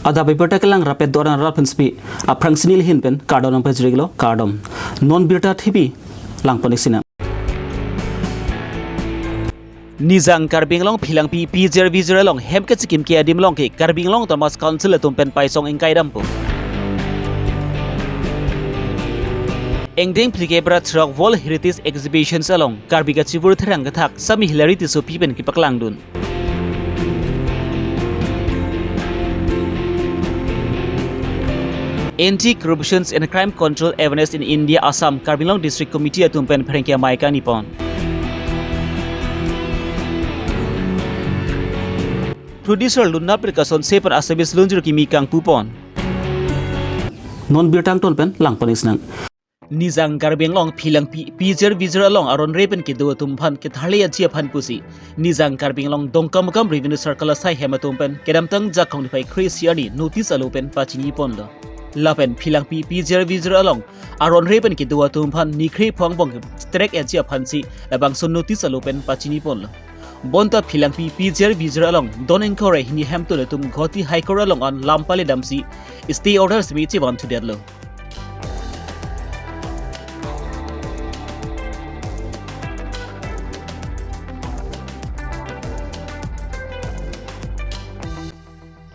Ada Birta kelang rapid doran rapenspi a prangsnil hinpen cardon pejriglo cardom non Birta thibi lang ponisina Nizang Karbi Long Pilangpi Pizer Vizeralong Hemketzikim Kia Dimlongki Karbi Long Thomas Council Tumpen Paisong in Kaidampo Engding Plikebra Truck Wall Heritage Exhibitions along Karbiga Chibur Terangatak Sami Hilarity so Pipen Kipaklandun Anti-Corruption and Crime Control Awareness in India Assam Karbi Long District Committee Tumpen Prenkia Maika Nippon Producer Luna Perkason Sepan Asabis Lunjur Kimi Kang Pupon Non Birtang Tonpen Lang Panisnang Nizang Karbeng Long Pilang Pizer Vizer along Aron Raven Kido Tumpan Kithalia Chiapan Pusi Nizang Karbeng Long Dongkam Revenue Circle Sai Hematumpen Kedamtang Jakong Pai Chris Yani Notice Alopen Pachini Ponlo Lapen Pilang Pizer Vizer along Aron Raven Kido Tumpan Nikri Pongbong Strek at Chiapansi Labang Son Notice Alopen Pachini Ponlo Bonta Pilangpi Pizer Vizer along Don Enkore Hini Hamtule Tum Goti Haikor along on Lampale Damsi Stay orders me Chiban to Deadlo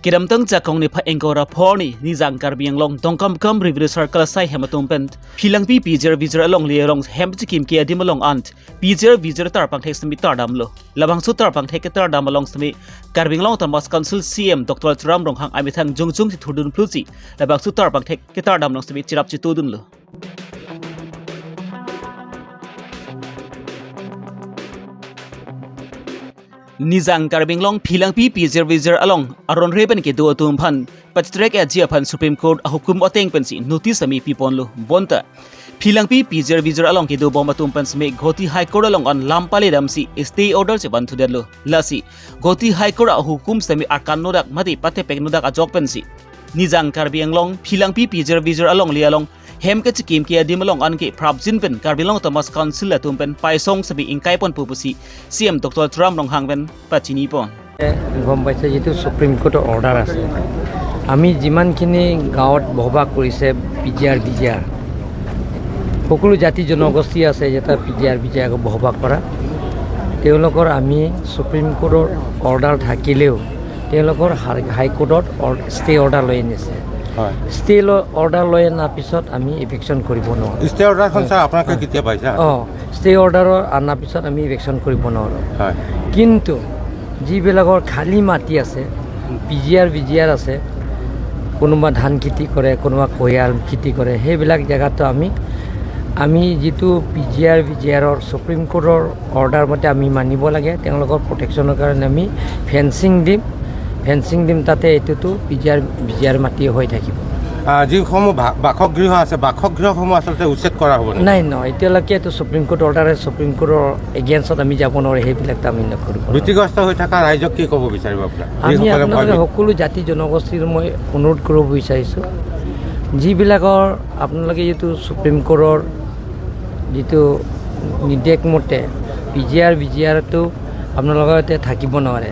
Kedamtang Jakong ni Pa Enkora Porni Nizang Karbiang Long Dongkam Revenue Circle Sai Hematumpen Pilangpi Pizer Vizer along Lealong Hemchikim Kia Dimalong Ant Pizer Vizer Tarpang Text Mi Tardamlo Labang Sutarpang Teketar Damalong Smi Karbing Long Thomas Council CM Dr. Ram Rong Hang Amitang Jungjung Tudun Plusi Labang Sutarpang Teketar Damlong Smi Chirap Chitudunlo Nizang Karbing Long Pilangpi Pizer Vizer along Aron Raven ke do tumpan Patstrek at Japan Supreme Court Hukum Oteng Pensi Notice Ami Piponlo Bonta Pilangpi Pizer Vizer along ke do bomba tumpan Sme Goti High Court along on Lampale Damsi Stay Order se bantu derlo Lasi Goti High Court Hukum Semi Arkan Nodak Mati Pate Pek Nodak Ajok Pensi Nizang Karbing Long Pilangpi Pizer Vizer along Lialong Hemketzikim Kia Dimalong Anke Prabjin Pen Karbi Long Thomas Council Tumpen Paisong Sabi Inkaipon Pupusi CM Dr. Ram Rong Hangben Pachini Pon গম পাইছে যেটো supreme কোর্টের order আছে আমি যিমানখিনি গাঁৱত বহবাস কৰিছে PGR BGR সকলো জাতি জনগোষ্ঠী আছে যেটা পিজিআৰ বিজিআৰ বহবাস কৰা তেওঁলোকৰ আমি সুপ্ৰিম কোৰ্টেৰ অৰ্ডাৰ থাকিলেও তেওঁলোকৰ হাই কোৰ্টত ষ্টে অৰ্ডাৰ লৈ আনিছে ষ্টে অৰ্ডাৰ লৈ আনাৰ পিছত আমি এভিকশন কৰিব নোৱাৰো ষ্টে অৰ্ডাৰখন স্যাৰ আপোনাক কেতিয়া পাইছা ষ্টে অৰ্ডাৰৰ আনাৰ পিছত আমি এভিকশন কৰিব নোৱাৰো কিন্তু যিবিলাকৰ খালী মাটি আছে পিজিআৰ বিজিআৰ আছে কোনোবা ধান খেতি কৰে কোনোবা কয়াল খেতি কৰে সেইবিলাক জেগাতো আমি যিটো পিজিআৰ বিজিআৰৰ সুপ্ৰিম কোৰ্টৰ অৰ্ডাৰ মতে আমি মানিব লাগে তেওঁলোকৰ প্ৰটেকশ্যনৰ কাৰণে আমি ফেন্সিং দিম তাতে এইটোতো পিজিআৰ বিজিআৰ মাটি হৈ থাকিব যিসমূহ বাসগৃহ আছে বাসগৃহসমূহ আচলতে উচ্ছেদ কৰা হ'ব নাই এতিয়ালৈকে এইটো সুপ্ৰিম কোৰ্ট অৰ্ডাৰ সুপ্ৰিম কোৰ্টৰ এগেইনষ্টত আমি যাব নোৱাৰোঁ সেইবিলাকতো আমি নকৰোঁ ক্ষতিগ্ৰস্ত হৈ থকা ৰাইজক কি ক'ব বিচাৰিব আমি আপোনালোকে সকলো জাতি জনগোষ্ঠীৰ মই অনুৰোধ কৰিব বিচাৰিছোঁ যিবিলাকৰ আপোনালোকে যিটো সুপ্ৰিম কোৰ্টৰ যিটো নিৰ্দেশ মতে পিজিআৰ বিজিআৰটো আপোনালোকৰ ইয়াতে থাকিব নোৱাৰে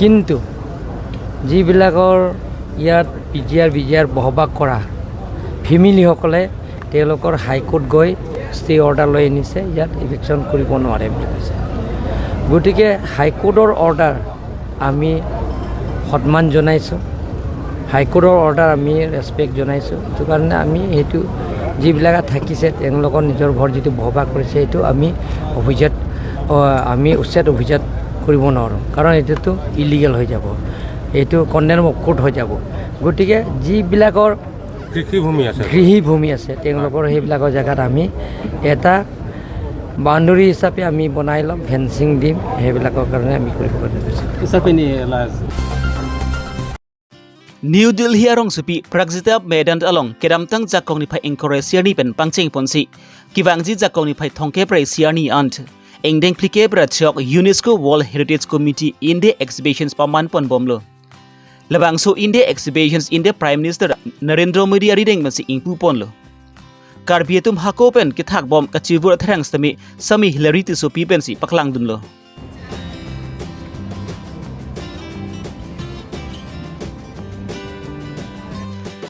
কিন্তু যিবিলাকৰ ইয়াত পিজিআৰ বিজিআৰ বহবাস কৰা ফেমিলিসকলে তেওঁলোকৰ হাইকোৰ্ট গৈ ষ্টে অৰ্ডাৰ লৈ আনিছে ইয়াত এভিকশ্যন কৰিব নোৱাৰে বুলি কৈছে গতিকে হাইকোৰ্টৰ অৰ্ডাৰ আমি সন্মান জনাইছোঁ হাইকোৰ্টৰ অৰ্ডাৰ আমি ৰেচপেক্ট জনাইছোঁ সেইটো কাৰণে আমি সেইটো যিবিলাক থাকিছে তেওঁলোকৰ নিজৰ ঘৰ যিটো বহবাস কৰিছে সেইটো আমি উচ্ছেদ অভিযান কৰিব নোৱাৰোঁ কাৰণ এইটোতো ইলিগেল হৈ যাব এইটো কণ্ডেম কোৰ্ট হৈ যাব গতিকে যিবিলাকৰ কৃষিভূমি আছে তেওঁলোকৰ সেইবিলাকৰ জেগাত আমি এটা বাউণ্ডাৰী হিচাপে আমি বনাই ল'ম ফেন্সিং দিম সেইবিলাকৰ কাৰণে আমি কৰিব New Delhi arong supi pragjita medan along kedamtang jakong ni pai enkore siani pen pangcheng ponsi kibangji jakong ni pai thongke prai siani ant engdeng plike brachok UNESCO World Heritage Committee India Exhibitions paman pon bomlo labang so India Exhibitions India Prime Minister Narendra Modi arideng masi ingpu ponlo Karbi hakopen kithak bom kachibur thrang sami hilarity so pi pensi paklang dunlo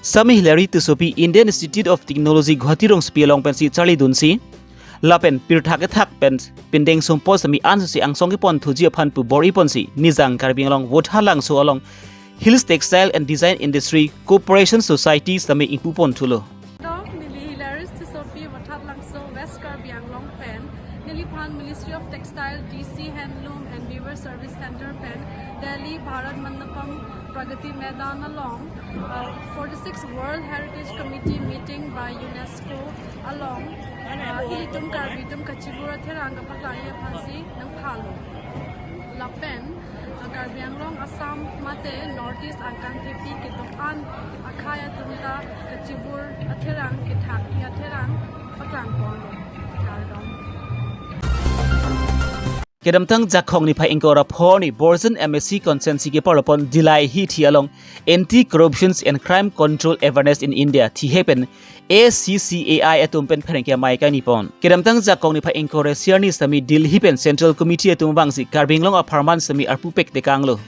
Sami Hillary Tusopi Indian Institute of Technology Guwahati rong spialong pensi Charlie Dunsi lapen pirthak thak pen pindeng sompo sami ansi angsong ki pon thuji phan pu bori ponsi nizang Karbi along wotha lang so along Hills Textile and Design Industry Corporation Society sami ingpu pon thulo West Karbi Anglong Pen, Nilipan Ministry of Textile, DC Handloom and Weaver Service Center Pen, Delhi Bharat Mandapam Pragati Maidan along, 46th World Heritage Committee meeting by UNESCO along, Hilitum Karbitum Kachibura Theranga Paklaya Pansi, Nangpalo. La Pen, Karbi Anglong Assam Mate, Northeast Angkang Tepi, Kitokan, Akaya Tumta, Kachibur, Atherang, Kitak, Atherang, Kedamtang jakhong ni phai ingkora phoni Borzen MSc Consensi ke parapon dilai hi thi along Anti-Corruption and Crime Control Awareness in India thi hepen ACCAI atum pen pherengkia mai ka nipon kedamtang jakhong ni phai ingkore siarni sami dil hi pen Central Committee atum wangsi Karbinglong a Pharman sami arpupek dekanglo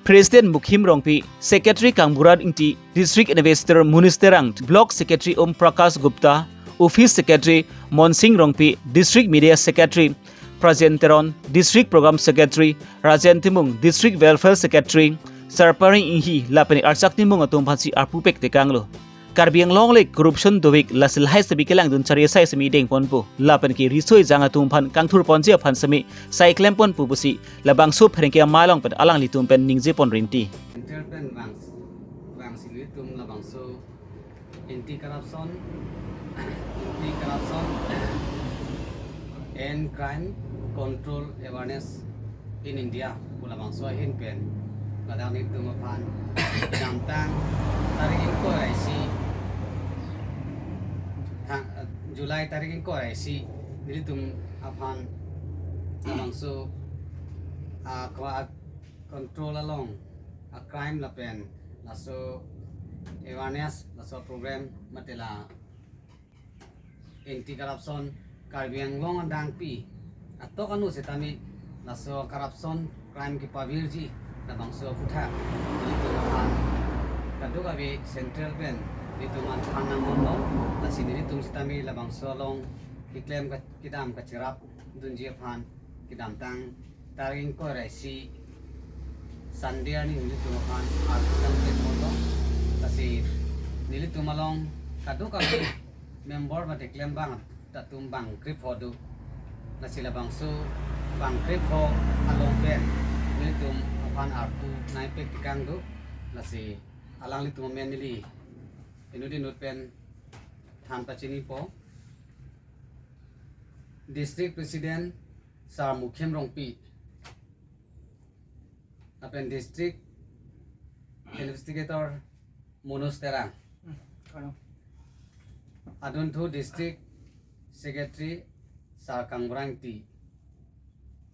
President Mukhim Rongpi Secretary Kangburad Ingti District Investor Munisterang Block Secretary Om Prakash Gupta Office Secretary Monsing Rongpi District Media Secretary Prajenteron District Program Secretary Rajen Timung District Welfare Secretary Sarparing Inhi Lapani Archak Timung atum phansi arpupek tekanglo Karbi Anglong le corruption dovik lasil hai sabi kelang dun chari sai sami deng ponpo lapan ki risoi jang atum phan kangthur ponje phan sami sai klem pon pubusi labang so pherengke malong pen alang litum pen ningje pon rinti Interpen wang silitum labang so anti-corruption and crime control awareness in India pula bangso hin pen ladang ni tumapan jamtang tarik ko raisi July tarik ko raisi nilitum apan bangso control along a crime la pen laso awareness laso program matela anti-corruption Karbi Anglong andang pi atau kanu setami laso corruption crime ki pavirji na bangso putha itu mahan kadu kabe central pen itu man phanang mono la siniri tum setami la bangso long kiklem ka kidam ka cerap dunji phan kidam tang taring ko raisi sandia ni itu mahan artan te mono kasi nili tumalong kadu kabe member ba declare bang tatum bang grip hodu na sila bangso bang grip ho along pen nitum apan artu nai pek tikang do na si alang litum men nili inudi not pen than pachini po district president Sar Mukhim Rongpi apen district investigator Monosterang Aduntu District Secretary Sar Kangbrang T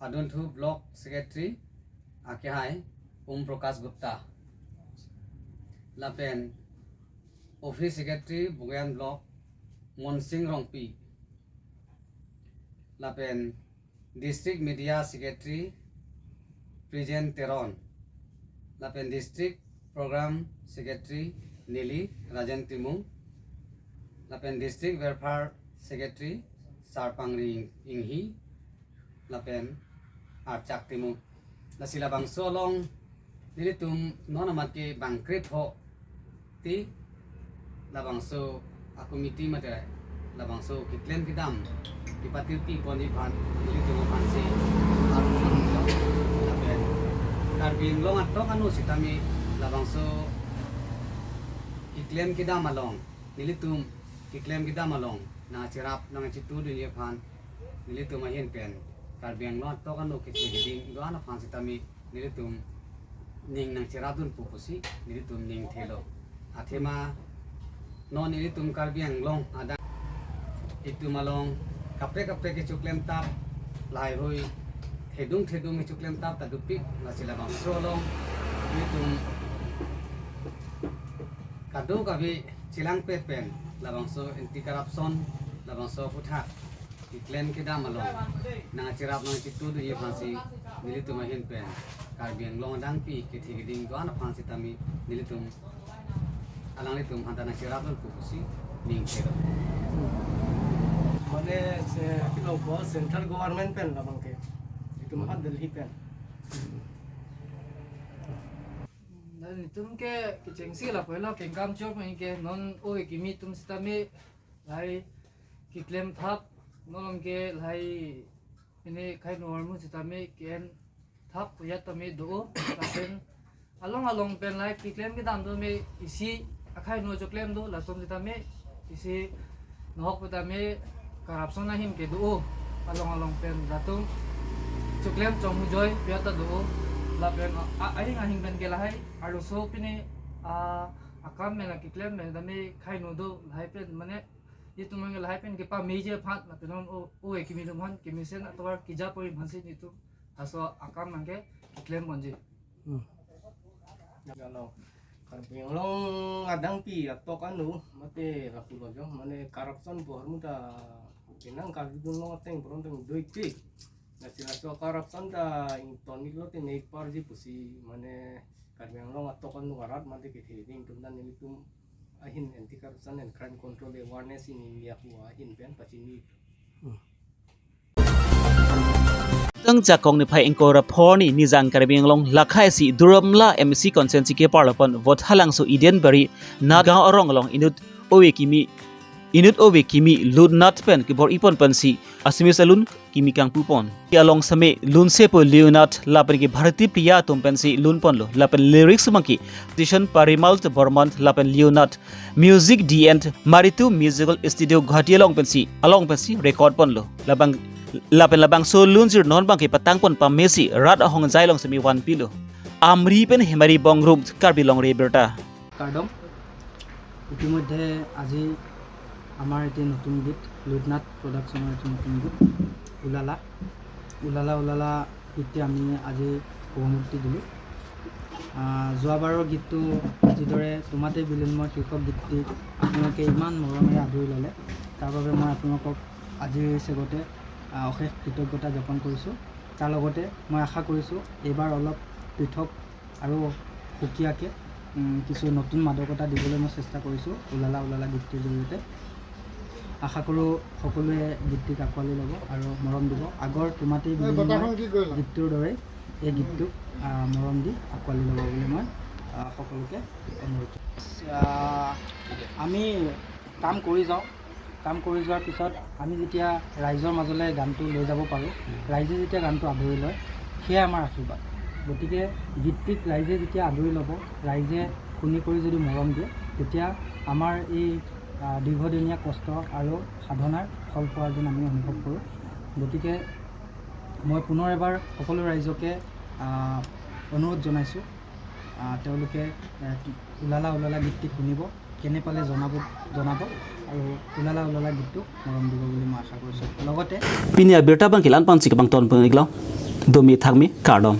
Aduntu Block Secretary Akyahai Om Prakash Gupta Lapen Office Secretary Bugayan Block Monsing Rongpi Lapen District Media Secretary Prajenteron Lapen District Program Secretary Nili Rajan Timung Lapen District Welfare Secretary Sarpangri Inghi Lapen Archak Timu Nasila bang solong nilitum nonamat ke bang krip ho ti labang so akomiti mate labang so kiklem kidam ipatir ti poni phan nilitum phansi lapen Karbi Anglong atok anu sitami labang so kiklem kidam along nilitum kiklem kita malong na cirap nang citu dunia phan nilitum ahin pen Karbi Anglong to kanu kitiding doana phan sitami nilitum ning nang cirap dun pupusi nilitum ning thelo athema no nilitum Karbi Anglong ada itu malong kapre ke cuklem tap lai hoi thedung ke cuklem tap tadupik nasila bang solong nilitum kadu kabi silang pen labang so anti-corruption labang so putha iklen kida malong na cirap nang citu du ye phansi nilitum ahin pen Karbi Anglong dang pi ke thigiding doan phansi tami nilitum alang ni tum hanta na sirap ng pukusi ning pero মানে central government PAN আমাকে itu mah Delhi pen dan tum ke kicengsi la pela pengkam chop mai ke non oi kimi tum stame lai ki claim thap non ke lai ini khai normu stame ken thap ya tame do lasen along pen lai ki claim ke dam do me isi akhai no jo claim do la tum stame isi nok stame corruption na him ke do along pen datum chuklem chomu joy piata do la pen ahing ben ke lahai aru so pine akam me la kiklem me dame khai no do lahai pen mane ye tumang lahai pen ke pa meje phat na penon o ekimi dum han kimisen atwar kija pori bhansi ni tu aso akam mange kiklem bonje kalau Karbi Long adang pi atau kanu mate rapulo jo mane corruption bohar muda pinang Karbi Long teng bronteng doiti na sila so corruption da intoni lo te nei parji pusi mane Karbi Long atau kanu garat mate ke theding tumdan ni tum ahin anti corruption and crime control awareness in India ku ahin pen pachini tang jakong ni phai engkora phorni nijang Karbi Anglong lakhai si duramla MC consensi ke parlapon vote halang so Edenbury nagaw arong long inut owe kimi lud nat pen ke bor ipon pansi asmi salun kimi kang pupon ki along same lun se po leonat lapen ke bharati priya tum pensi lun pon lo lapen lyrics maki edition parimal borman lapen leonat music d and maritu musical studio ghati along pensi record pon lo labang so lunjir non bang ke patang pon pa messi rat ahong jailong semi 1 pilo amri pen hemari bongrum Karbi Longri Abirta কাৰ্ডম ইতিমধ্যে আজি আমাৰ এটি নতুন গীত লুডনাথ প্ৰডাকশ্যনৰ এটি নতুন গীত উলালা গীতটি আমি আজি শুভমুক্তি দিলোঁ যোৱাবাৰৰ গীতটো যিদৰে তোমাতে বিলীনমৰ শীৰ্ষক গীতটি আপোনালোকে ইমান মৰমেৰে আদৰি ল'লে তাৰ বাবে মই আপোনালোকক আজিৰ চেগতে অশেষ কৃতজ্ঞতা জ্ঞাপন কৰিছোঁ তাৰ লগতে মই আশা কৰিছোঁ এইবাৰ অলপ পৃথক আৰু সুকীয়াকৈ কিছু নতুন মাদকতা দিবলৈ মই চেষ্টা কৰিছোঁ উলালা গীতটিৰ জৰিয়তে আশা কৰোঁ সকলোৱে গীতটিক আঁকোৱালি ল'ব আৰু মৰম দিব আগৰ তোমাতেই গীতটোৰ দৰে এই গীতটোক মৰম দি আঁকোৱালি ল'ব বুলি মই সকলোকে অনুৰোধ আমি কাম কৰি যোৱাৰ পিছত আমি যেতিয়া ৰাইজৰ মাজলৈ গানটো লৈ যাব পাৰোঁ ৰাইজে যেতিয়া গানটো আদৰি লয় সেয়াই আমাৰ আশীৰ্বাদ গতিকে গীতটিক ৰাইজে যেতিয়া আদৰি ল'ব ৰাইজে শুনি কৰি যদি মৰম দিয়ে তেতিয়া আমাৰ এই দীৰ্ঘদিনীয়া কষ্ট আৰু সাধনাৰ ফল পোৱাৰ যেন আমি অনুভৱ কৰোঁ গতিকে মই পুনৰ এবাৰ সকলো ৰাইজকে অনুৰোধ জনাইছোঁ তেওঁলোকে উলালা গীতটি শুনিব কেনে পালে জনাব আৰু উলালা গীতটো মৰম দিব বুলি মই আশা কৰিছোঁ লগতে pinia Abirta bang kilan pan sikabang ton pengiglaw domi thagmi kardom